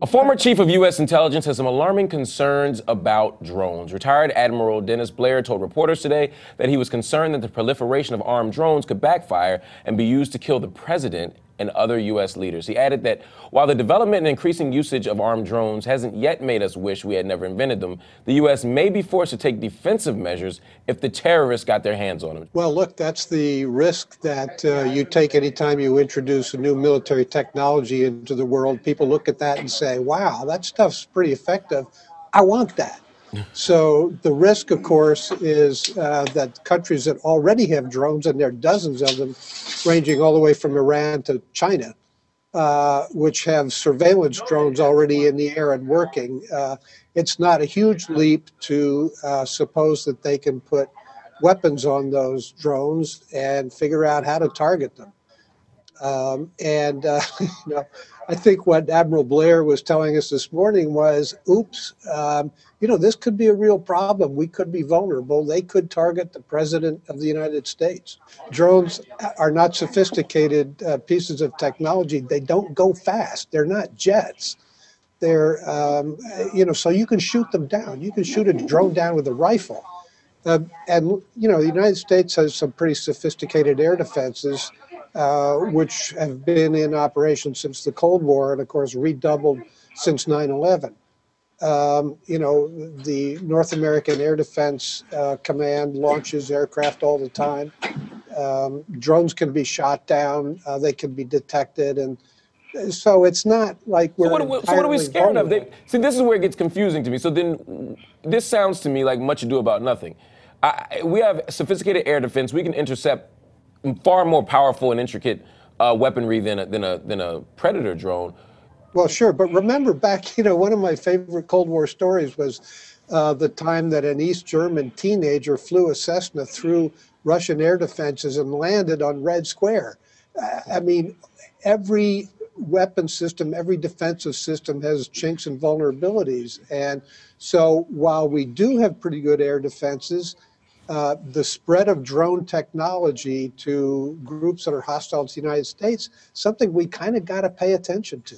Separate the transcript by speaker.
Speaker 1: A former chief of U.S. intelligence has some alarming concerns about drones. Retired Admiral Dennis Blair told reporters today that he was concerned that the proliferation of armed drones could backfire and be used to kill the president and other U.S. leaders. He added that while the development and increasing usage of armed drones hasn't yet made us wish we had never invented them, the U.S. may be forced to take defensive measures if the terrorists got their hands on them.
Speaker 2: Well, look, that's the risk that you take anytime you introduce a new military technology into the world. People look at that and say, wow, that stuff's pretty effective. I want that. So the risk, of course, is that countries that already have drones, and there are dozens of them, ranging all the way from Iran to China, which have surveillance drones already in the air and working. It's not a huge leap to suppose that they can put weapons on those drones and figure out how to target them. You know, I think what Admiral Blair was telling us this morning was, oops, you know, this could be a real problem. We could be vulnerable. They could target the president of the United States. Drones are not sophisticated pieces of technology. They don't go fast. They're not jets. They're, you know, so you can shoot them down. You can shoot a drone down with a rifle. And, you know, the United States has some pretty sophisticated air defenses, which have been in operation since the Cold War and, of course, redoubled since 9/11. You know, the North American Air Defense Command launches aircraft all the time. Drones can be shot down. They can be detected. And so it's not like we're
Speaker 1: so what are we scared of? See, this is where it gets confusing to me. So then this sounds to me like much ado about nothing. We have sophisticated air defense. We can intercept far more powerful and intricate weaponry than a Predator drone.
Speaker 2: Well, sure, but remember back, you know, one of my favorite Cold War stories was the time that an East German teenager flew a Cessna through Russian air defenses and landed on Red Square. I mean, every weapon system, every defensive system has chinks and vulnerabilities. And so while we do have pretty good air defenses, the spread of drone technology to groups that are hostile to the United States, something we kind of got to pay attention to.